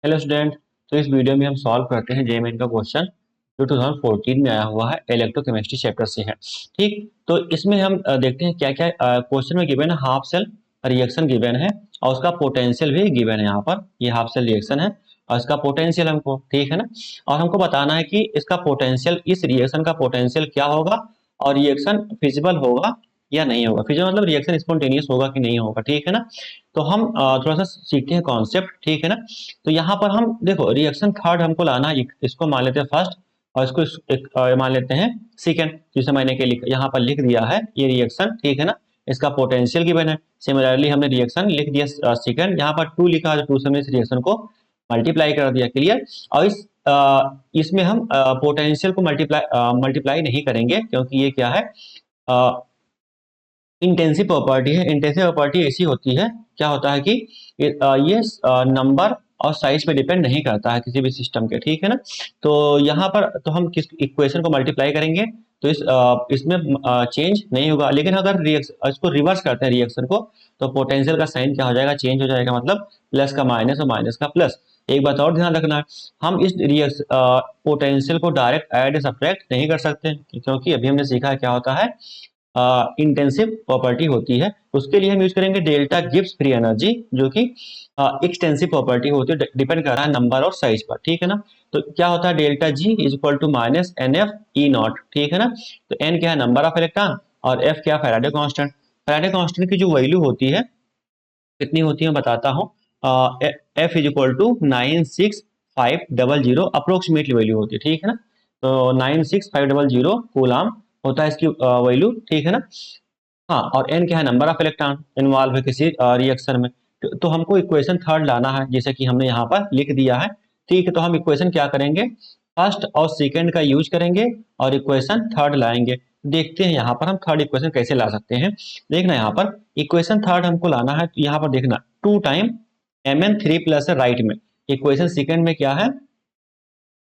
Hello student. तो इस video में हम सॉल्व करते हैं जेईई का क्वेश्चन जो 2014 में आया हुआ है, इलेक्ट्रोकेमिस्ट्री चैप्टर से है। ठीक, तो इसमें हम देखते हैं क्या क्या क्वेश्चन में गिवन है। हाफ सेल रिएक्शन गिवन है और उसका पोटेंशियल भी गिवन है। यहाँ पर ये हाफ सेल रिएक्शन है और इसका पोटेंशियल हमको, ठीक है ना, और हमको बताना है कि इसका पोटेंशियल, इस रिएक्शन का पोटेंशियल क्या होगा और रिएक्शन फिजिबल होगा या नहीं होगा। फिजिबल मतलब रिएक्शन स्पॉन्टेनियस होगा कि नहीं होगा, ठीक है ना। तो हम थोड़ा सा सीखते हैं कॉन्सेप्ट, ठीक है ना। तो यहाँ पर हम देखो रिएक्शन थर्ड हमको लाना है, इसको मान लेते हैं फर्स्ट और इसको मान लेते हैं सेकेंड। जैसे मैंने के यहाँ पर लिख दिया है ये रिएक्शन, ठीक है ना। इसका पोटेंशियल गिवन है। सिमिलरली हमने रिएक्शन लिख दिया सेकेंड, यहाँ पर 2 लिखा है, 2 से हमने इस रिएक्शन को मल्टीप्लाई कर दिया, क्लियर। और इसमें हम पोटेंशियल को मल्टीप्लाई नहीं करेंगे क्योंकि ये क्या है, इंटेंसिव प्रॉपर्टी है। इंटेंसिव प्रॉपर्टी ऐसी होती है, क्या होता है कि ये नंबर और साइज पे डिपेंड नहीं करता है किसी भी सिस्टम के, ठीक है ना। तो यहाँ पर तो हम किस इक्वेशन को मल्टीप्लाई करेंगे तो इसमें चेंज नहीं होगा। लेकिन अगर इसको रिवर्स करते हैं रिएक्शन को, तो पोटेंशियल का साइन क्या हो जाएगा, चेंज हो जाएगा। मतलब प्लस का माइनस और माइनस का प्लस। एक बात और ध्यान रखना है, हम इस पोटेंशियल को डायरेक्ट ऐड सब्ट्रैक्ट नहीं कर सकते क्योंकि अभी हमने सीखा क्या होता है, इंटेंसिव प्रॉपर्टी होती है। उसके लिए हम यूज करेंगे डेल्टा गिब्स फ्री एनर्जी, जो कि एक्सटेंसिव प्रॉपर्टी होती है, डिपेंड कर रहा है नंबर और साइज पर, ठीक है ना। तो क्या होता है, delta G is equal to minus N F E naught, ठीक है ना। तो एन क्या है, नंबर ऑफ इलेक्ट्रॉन, और एफ क्या, फैराडे कांस्टेंट। फैराडे कांस्टेंट की जो वैल्यू होती है कितनी होती है मैं बताता हूँ। F is equal to 96500 approximately value होती है, ठीक है ना। तो 96500 कूलाम होता है इसकी वैल्यू, ठीक है ना। हाँ, और एन क्या है, नंबर ऑफ इलेक्ट्रॉन इन्वॉल्व है किसी रिएक्शन में। तो हमको इक्वेशन थर्ड लाना है, जैसे कि हमने यहाँ पर लिख दिया है। ठीक है, तो हम इक्वेशन क्या करेंगे, फर्स्ट और सेकंड का यूज करेंगे और इक्वेशन थर्ड लाएंगे। देखते हैं यहाँ पर हम थर्ड इक्वेशन कैसे ला सकते हैं। देखना यहाँ पर इक्वेशन थर्ड हमको लाना है, तो यहाँ पर देखना 2 टाइम Mn3 प्लस है राइट में। इक्वेशन सेकंड में क्या है,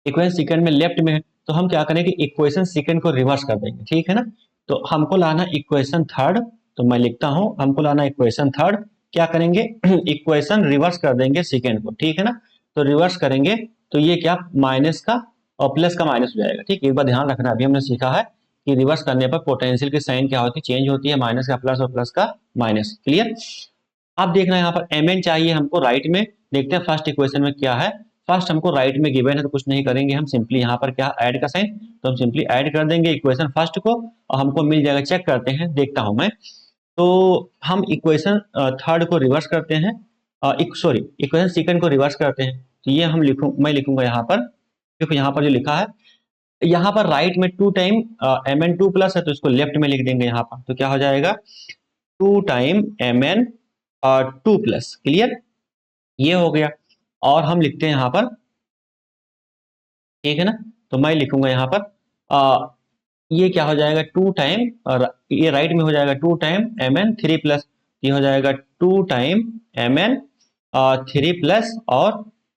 इक्वेशन सेकंड में लेफ्ट में है। तो हम क्या करेंगे, इक्वेशन सेकंड को रिवर्स कर देंगे, ठीक है ना। तो हमको लाना इक्वेशन थर्ड, तो मैं लिखता हूं हमको लाना इक्वेशन थर्ड। क्या करेंगे इक्वेशन रिवर्स कर देंगे सेकंड को, ठीक है ना। तो रिवर्स करेंगे तो ये क्या, माइनस का और प्लस का माइनस हो जाएगा। ठीक, एक बार ध्यान रखना, अभी हमने सीखा है कि रिवर्स करने पर पोटेंशियल की साइन क्या होती है, चेंज होती है, माइनस का प्लस और प्लस का माइनस, क्लियर। अब देखना यहाँ पर mn चाहिए हमको राइट में। देखते हैं फर्स्ट इक्वेशन में क्या है। फर्स्ट हमको राइट में गिवन है तो कुछ नहीं करेंगे, हम सिंपली यहाँ पर क्या, ऐड का साइन, तो हम सिंपली ऐड कर देंगे इक्वेशन फर्स्ट को और हमको मिल जाएगा। चेक करते हैं, देखता हूं मैं। तो हम इक्वेशन थर्ड को रिवर्स करते हैं, सॉरी इक्वेशन सेकंड को रिवर्स करते हैं। तो ये मैं लिखूंगा यहाँ पर, देखो यहाँ पर जो लिखा है, यहाँ पर राइट में 2 टाइम mn2 प्लस है तो इसको लेफ्ट में लिख देंगे यहाँ पर। तो क्या हो जाएगा, 2 टाइम mn2 प्लस, क्लियर, ये हो गया। और हम लिखते हैं यहाँ पर, ठीक है ना। तो मैं लिखूंगा यहाँ पर ये क्या हो जाएगा, 2 टाइम, और ये राइट में हो जाएगा 2 टाइम Mn3 प्लस, ये हो जाएगा 2 टाइम Mn3 प्लस और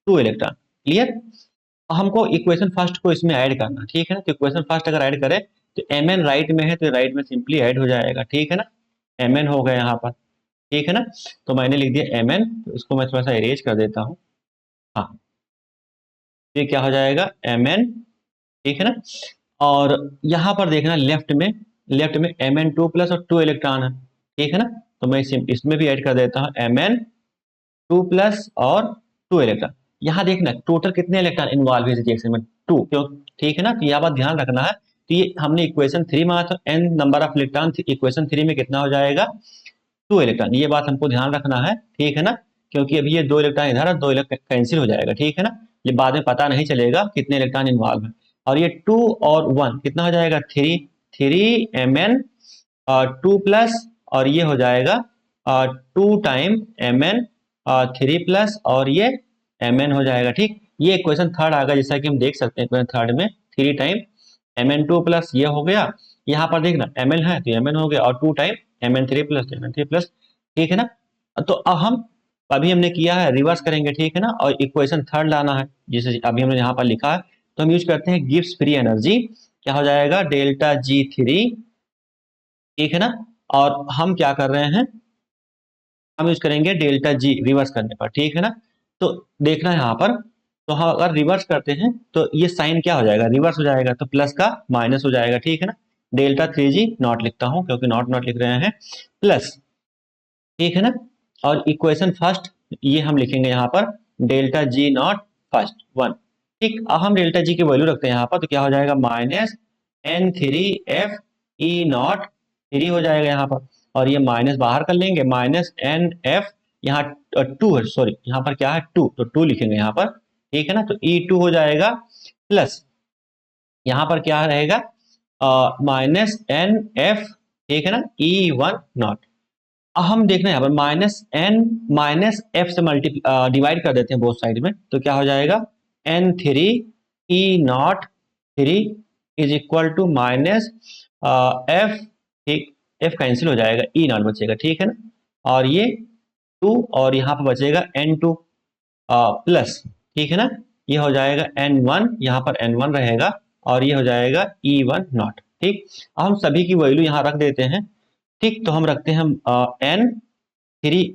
2 इलेक्ट्रॉन, क्लियर। हमको इक्वेशन फर्स्ट को इसमें ऐड करना, ठीक है ना। तो इक्वेशन फर्स्ट अगर ऐड करें तो Mn राइट में है तो राइट में सिंपली ऐड हो जाएगा, ठीक है ना। Mn हो गया यहाँ पर, ठीक है ना। तो मैंने लिख दिया Mn, तो इसको मैं थोड़ा सा इरेज कर देता हूँ। हाँ, ये क्या हो जाएगा Mn, ठीक है ना। और यहाँ पर देखना लेफ्ट में Mn2 प्लस और 2 इलेक्ट्रॉन है, ठीक है ना। तो मैं इसमें भी ऐड कर देता हूँ Mn2 प्लस और 2 इलेक्ट्रॉन। यहाँ देखना टोटल कितने इलेक्ट्रॉन इन्वॉल्व है इस रिएक्शन में, 2, क्यों, ठीक है ना। तो यहाँ बात ध्यान रखना है। तो ये हमने इक्वेशन 3 माना था, n number of electron, equation 3 में कितना हो जाएगा, 2 इलेक्ट्रॉन। ये बात हमको ध्यान रखना है, ठीक है ना। क्योंकि अभी ये 2 इलेक्ट्रॉन इधर और 2 इलेक्ट्रॉन कैंसिल हो जाएगा, ठीक है ना। ये बाद में पता नहीं चलेगा कितने इलेक्ट्रॉन इन्वॉल्व है। और ये 2 और 1 कितना हो जाएगा, 3 Mn2 प्लस, और ये हो जाएगा 2 टाइम Mn3 प्लस, और ये Mn हो जाएगा, ठीक। ये इक्वेशन थर्ड आ गया, जैसा कि हम देख सकते हैं इक्वेशन थर्ड में 3 टाइम Mn2 प्लस ये हो गया। यहाँ पर देखना Mn है तो Mn हो गया, और 2 टाइम Mn3 प्लस, ठीक है ना। तो अब हम, अभी हमने किया है रिवर्स करेंगे, ठीक है ना, और इक्वेशन थर्ड लाना है जैसे अभी हमने यहाँ पर लिखा है। तो हम यूज करते हैं गिब्स फ्री एनर्जी, क्या हो जाएगा, डेल्टा G3, ठीक है ना। और हम क्या कर रहे हैं, हम यूज करेंगे डेल्टा जी रिवर्स करने पर, ठीक है ना। तो देखना यहाँ पर, तो हम अगर रिवर्स करते हैं तो ये साइन क्या हो जाएगा, रिवर्स हो जाएगा, तो प्लस का माइनस हो जाएगा, ठीक है ना। डेल्टा 3g नॉट लिखता हूँ क्योंकि नॉट नॉट लिख रहे हैं, प्लस, ठीक है ना। और इक्वेशन फर्स्ट ये हम लिखेंगे यहाँ पर डेल्टा जी नॉट फर्स्ट 1, ठीक। अब हम डेल्टा जी की वैल्यू रखते हैं यहाँ पर, तो क्या हो जाएगा माइनस N3F E0 3 हो जाएगा यहाँ पर, और ये माइनस बाहर कर लेंगे, माइनस NF, यहाँ 2 है, सॉरी यहाँ पर क्या है 2, तो 2 लिखेंगे यहाँ पर, ठीक है ना। तो E2 हो जाएगा, प्लस यहाँ पर क्या रहेगा माइनस NF, ठीक है ना, E1 नॉट। अब हम देख रहे हैं यहाँ पर माइनस F से डिवाइड कर देते हैं बोथ साइड में, तो क्या हो जाएगा N3E0 3 is equal to minus F, ठीक, F कैंसिल हो जाएगा, E0 बचेगा, ठीक है ना। और ये 2 और यहाँ पर बचेगा N2 प्लस, ठीक है ना, ये हो जाएगा N1, यहाँ पर N1 रहेगा, और ये हो जाएगा E1 नॉट, ठीक। अब हम सभी की वैल्यू यहाँ रख देते हैं, ठीक। तो हम रखते हैं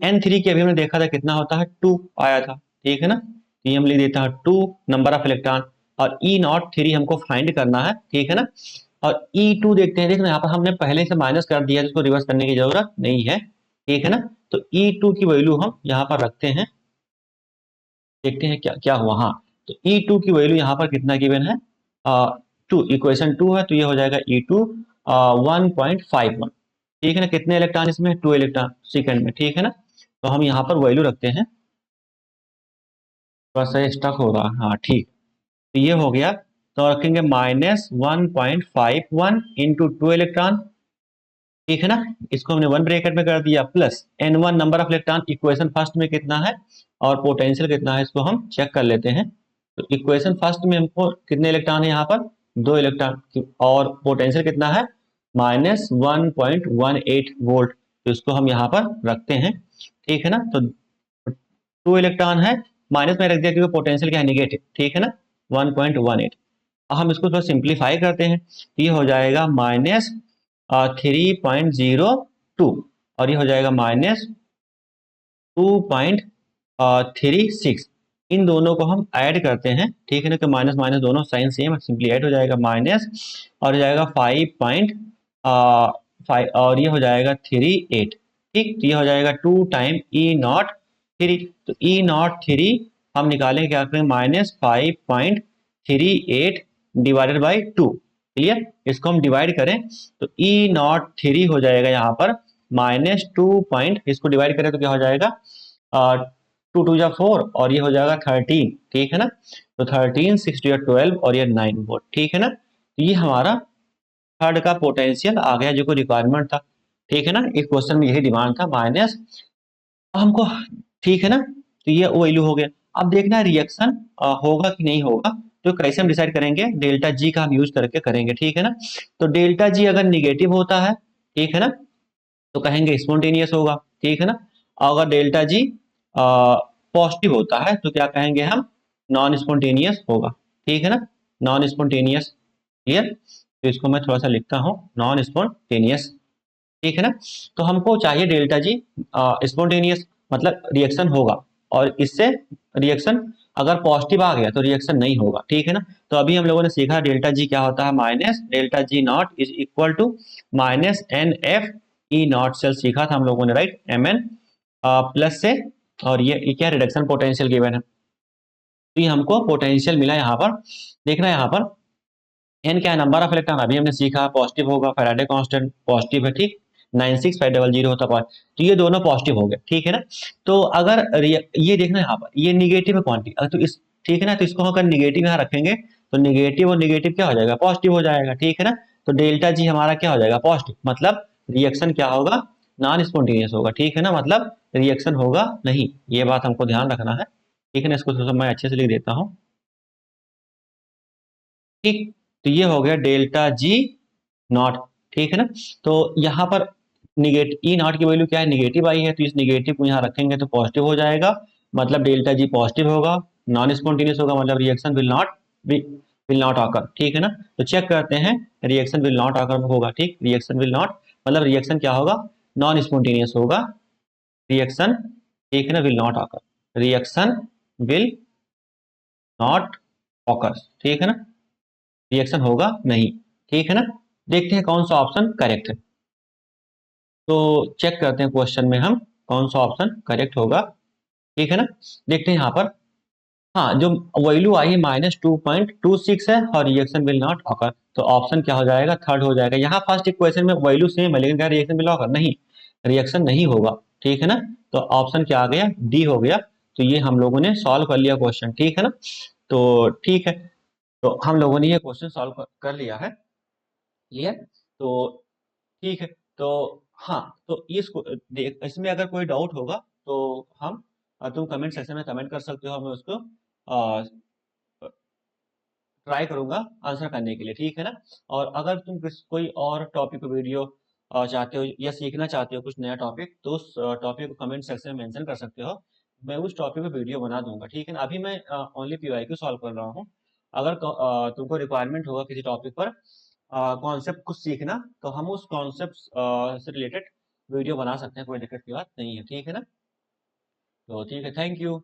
N3 की अभी हमने देखा था कितना होता है 2 आया था, ठीक है ना। तो ये हम लिख देता है 2 नंबर ऑफ इलेक्ट्रॉन, और E0 3 हमको फाइंड करना है, ठीक है ना। और E2 देखते हैं, देखना यहाँ पर हमने पहले से माइनस कर दिया है, इसको रिवर्स करने की जरूरत नहीं है, ठीक है ना। तो E2 की वैल्यू हम यहाँ पर रखते हैं, देखते हैं क्या क्या हुआ। हाँ, तो E2 की वैल्यू यहाँ पर कितना गिवन है 2, इक्वेशन 2 है, तो ये हो जाएगा E2 1.51, ठीक है ना। कितने इलेक्ट्रॉन इसमें 2 इलेक्ट्रॉन सेकेंड में, ठीक है ना। तो हम यहाँ पर वैल्यू रखते हैं, थोड़ा सा स्टक हो रहा है, हाँ ठीक। तो ये हो गया, तो रखेंगे -1.51 इंटू 2 इलेक्ट्रॉन, ठीक है ना। इसको हमने 1 ब्रैकेट में कर दिया, plus N1 number of electron, equation first में कितना है और पोटेंशियल कितना है इसको हम चेक कर लेते हैं। तो इक्वेशन फर्स्ट में हमको कितने इलेक्ट्रॉन है यहाँ पर 2 इलेक्ट्रॉन, और पोटेंशियल कितना है -1.18 वोल्ट, तो इसको हम यहाँ पर रखते हैं, ठीक है ना। तो 2 इलेक्ट्रॉन है, माइनस में रख दिया क्योंकि पोटेंशियल क्या है निगेटिव, ठीक है ना, 1.18। अब हम इसको थोड़ा सिंप्लीफाई करते हैं, तो ये हो जाएगा -3.02, और ये हो जाएगा -2.36। इन दोनों को हम ऐड करते हैं, ठीक है ना, कि माइनस माइनस दोनों साइन सेम, सिंपली ऐड हो जाएगा माइनस, और हो जाएगा 5.5, और ये हो जाएगा 38, ठीक। तो ये हो जाएगा 2 टाइम E0 3, तो E0 3 हम निकालेंगे, क्या करेंगे -5.38 डिवाइडेड बाई 2, क्लियर। इसको हम डिवाइड करें तो E0 3 हो जाएगा यहाँ पर -2 पॉइंट, इसको डिवाइड करें तो क्या हो जाएगा 2 2 जा 4, और ये हो जाएगा 13, ठीक है ना। तो 13 6 2 12, और ये 9 वोल्ट, ठीक है ना। तो ये हमारा थर्ड का पोटेंशियल आ गया जो को रिक्वायरमेंट था, ठीक है ना। इस क्वेश्चन में यही डिमांड था माइनस हमको, ठीक है ना। तो ये वैल्यू हो गया। अब देखना है रिएक्शन होगा कि नहीं होगा, तो कैसे हम डिसाइड करेंगे, डेल्टा जी का हम यूज करके करेंगे, ठीक है ना। तो डेल्टा जी अगर निगेटिव होता है, ठीक है ना, तो कहेंगे स्पॉन्टेनियस होगा, ठीक है ना। अगर डेल्टा जी पॉजिटिव होता है तो क्या कहेंगे हम, नॉन स्पॉन्टेनियस होगा, ठीक है ना, नॉन स्पॉन्टेनियस, क्लियर। तो इसको मैं थोड़ा सा लिखता हूँ नॉन स्पॉन्टेनियस, ठीक है ना। तो हमको चाहिए डेल्टा जी स्पॉन्टेनियस, मतलब रिएक्शन होगा, और इससे रिएक्शन अगर पॉजिटिव आ गया तो रिएक्शन नहीं होगा, ठीक है ना। तो अभी हम लोगों ने सीखा डेल्टा जी क्या होता है, minus delta G naught is equal to -NF E0 cell सीखा था हम लोगों ने, राइट, Mn प्लस से, और ये क्या रिडक्शन पोटेंशियल गिवन है, तो ये हमको पोटेंशियल मिला यहाँ पर। देखना यहाँ पर एन क्या है, नंबर ऑफ इलेक्ट्रॉन, अभी हमने सीखा पॉजिटिव होगा, फैराडे कांस्टेंट पॉजिटिव है, ठीक, 96500 होता है, तो ये दोनों पॉजिटिव हो गए, ठीक है ना। तो अगर ये देखना यहाँ पर ये निगेटिव है क्वांटिटी, तो इस, ठीक है ना, तो इसको अगर निगेटिव यहाँ रखेंगे तो निगेटिव और निगेटिव क्या हो जाएगा, पॉजिटिव हो जाएगा, ठीक है ना। तो डेल्टा जी हमारा क्या हो जाएगा, पॉजिटिव, मतलब रिएक्शन क्या होगा, नॉन स्पॉन्टेनियस होगा, ठीक है ना, मतलब रिएक्शन होगा नहीं, ये बात हमको ध्यान रखना है, ठीक है ना। इसको थोड़ा सा मैं अच्छे से लिख देता हूँ, ठीक। तो ये हो गया डेल्टा जी नॉट, ठीक है ना। तो यहाँ पर निगेटिव E0 की वैल्यू क्या है, निगेटिव आई है, तो इस निगेटिव को यहाँ रखेंगे तो पॉजिटिव हो जाएगा, मतलब डेल्टा जी पॉजिटिव होगा, नॉन स्पॉन्टेनियस होगा, मतलब रिएक्शन विल नॉट आकर, ठीक है ना। तो चेक करते हैं, रिएक्शन विल नॉट आकर होगा, ठीक, रिएक्शन विल नॉट, मतलब रिएक्शन क्या होगा, नॉन स्पॉन्टेनियस होगा, रिएक्शन, ठीक है ना, विल नॉट आकर, रिएक्शन विल नॉट ऑकर, ठीक है ना, रिएक्शन होगा नहीं, ठीक है ना। देखते हैं कौन सा ऑप्शन करेक्ट है। तो चेक करते हैं क्वेश्चन में हम कौन सा ऑप्शन करेक्ट होगा, ठीक है ना। देखते हैं यहाँ पर, हाँ जो वैल्यू आई है -2.26 है और रिएक्शन विल नॉट ऑकर, तो ऑप्शन क्या हो जाएगा, थर्ड हो जाएगा। यहाँ फर्स्ट इक्वेशन में वैल्यू सेम है लेकिन क्या रिएक्शन विल ऑकर नहीं, रिएक्शन नहीं होगा, ठीक है ना। तो ऑप्शन क्या आ गया, डी हो गया। तो ये हम लोगों ने सॉल्व कर लिया क्वेश्चन, ठीक है ना। तो ठीक है, तो हम लोगों ने ये क्वेश्चन सॉल्व कर लिया है, क्लियर। तो ठीक है, तो हाँ, तो देख इसमें अगर कोई डाउट होगा तो हम तुम कमेंट सेक्शन में कमेंट कर सकते हो, मैं उसको ट्राई करूंगा आंसर करने के लिए, ठीक है ना। और अगर तुम कोई और टॉपिक वीडियो चाहते हो या सीखना चाहते हो कुछ नया टॉपिक, तो उस टॉपिक को कमेंट सेक्शन में मेंशन कर सकते हो, मैं उस टॉपिक पे वीडियो बना दूंगा, ठीक है ना। अभी मैं ओनली पीवाईक्यू सॉल्व कर रहा हूँ। अगर तुमको रिक्वायरमेंट होगा किसी टॉपिक पर कॉन्सेप्ट कुछ सीखना, तो हम उस कॉन्सेप्ट से रिलेटेड वीडियो बना सकते हैं, कोई दिक्कत की बात नहीं है, ठीक है ना। तो ठीक है, थैंक यू।